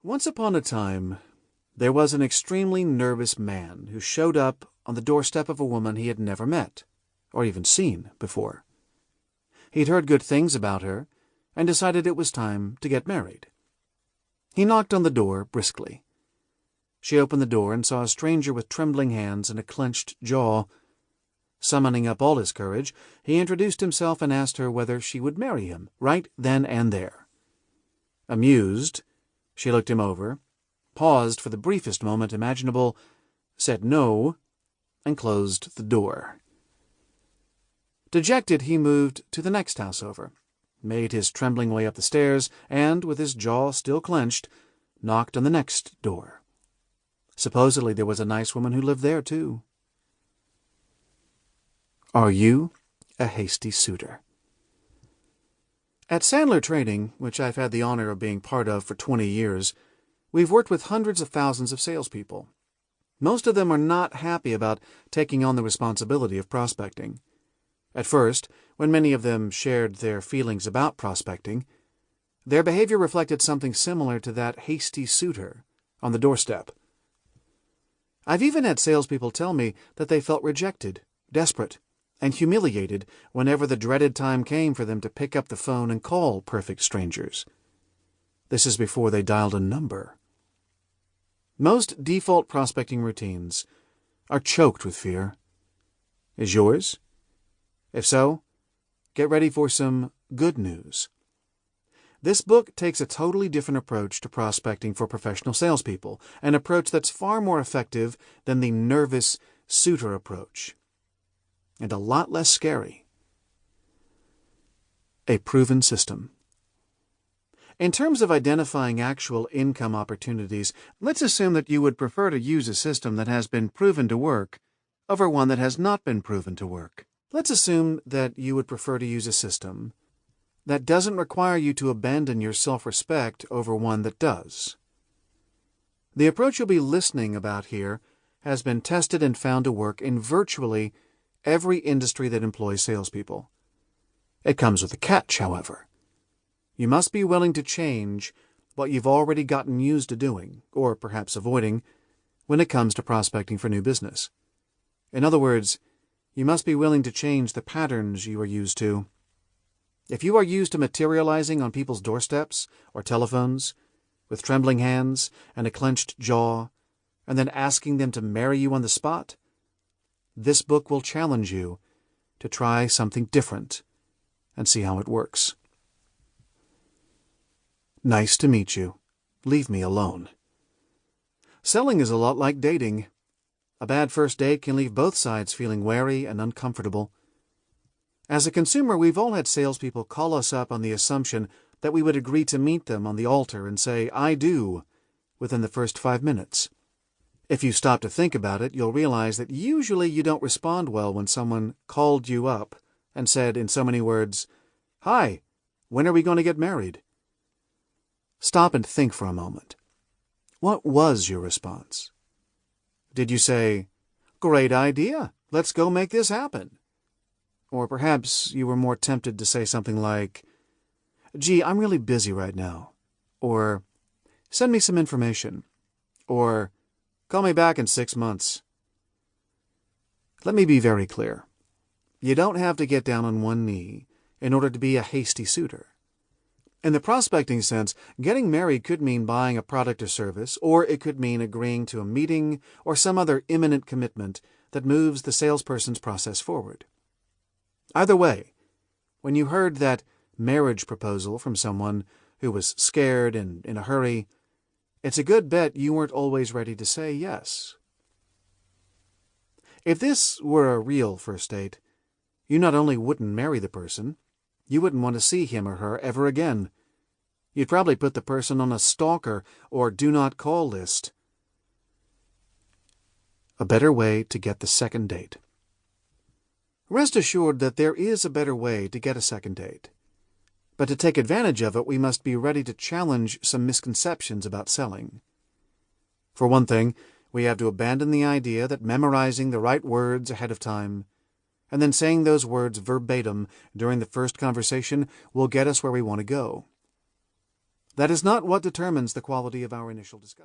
Once upon a time, there was an extremely nervous man who showed up on the doorstep of a woman he had never met, or even seen, before. He'd heard good things about her, and decided it was time to get married. He knocked on the door briskly. She opened the door and saw a stranger with trembling hands and a clenched jaw. Summoning up all his courage, he introduced himself and asked her whether she would marry him, right then and there. Amused, she looked him over, paused for the briefest moment imaginable, said no, and closed the door. Dejected, he moved to the next house over, made his trembling way up the stairs, and, with his jaw still clenched, knocked on the next door. Supposedly there was a nice woman who lived there, too. Are you a hasty suitor? At Sandler Trading, which I've had the honor of being part of for 20 years, we've worked with hundreds of thousands of salespeople. Most of them are not happy about taking on the responsibility of prospecting. At first, when many of them shared their feelings about prospecting, their behavior reflected something similar to that hasty suitor on the doorstep. I've even had salespeople tell me that they felt rejected, desperate, and humiliated whenever the dreaded time came for them to pick up the phone and call perfect strangers. This is before they dialed a number. Most default prospecting routines are choked with fear. Is yours? If so, get ready for some good news. This book takes a totally different approach to prospecting for professional salespeople, an approach that's far more effective than the nervous suitor approach, and a lot less scary. A proven system. In terms of identifying actual income opportunities, let's assume that you would prefer to use a system that has been proven to work over one that has not been proven to work. Let's assume that you would prefer to use a system that doesn't require you to abandon your self-respect over one that does. The approach you'll be listening about here has been tested and found to work in virtually every industry that employs salespeople. It comes with a catch, however. You must be willing to change what you've already gotten used to doing, or perhaps avoiding, when it comes to prospecting for new business. In other words, you must be willing to change the patterns you are used to. If you are used to materializing on people's doorsteps or telephones, with trembling hands and a clenched jaw, and then asking them to marry you on the spot, this book will challenge you to try something different and see how it works. Nice to meet you. Leave me alone. Selling is a lot like dating. A bad first date can leave both sides feeling wary and uncomfortable. As a consumer, we've all had salespeople call us up on the assumption that we would agree to meet them on the altar and say, "I do," within the first 5 minutes. If you stop to think about it, you'll realize that usually you don't respond well when someone called you up and said in so many words, "Hi, when are we going to get married?" Stop and think for a moment. What was your response? Did you say, "Great idea, let's go make this happen"? Or perhaps you were more tempted to say something like, "Gee, I'm really busy right now," or "Send me some information," or "Call me back in 6 months." Let me be very clear. You don't have to get down on one knee in order to be a hasty suitor. In the prospecting sense, getting married could mean buying a product or service, or it could mean agreeing to a meeting or some other imminent commitment that moves the salesperson's process forward. Either way, when you heard that marriage proposal from someone who was scared and in a hurry, it's a good bet you weren't always ready to say yes. If this were a real first date, you not only wouldn't marry the person, you wouldn't want to see him or her ever again. You'd probably put the person on a stalker or do not call list. A better way to get the second date. Rest assured that there is a better way to get a second date. But to take advantage of it, we must be ready to challenge some misconceptions about selling. For one thing, we have to abandon the idea that memorizing the right words ahead of time and then saying those words verbatim during the first conversation will get us where we want to go. That is not what determines the quality of our initial discussion.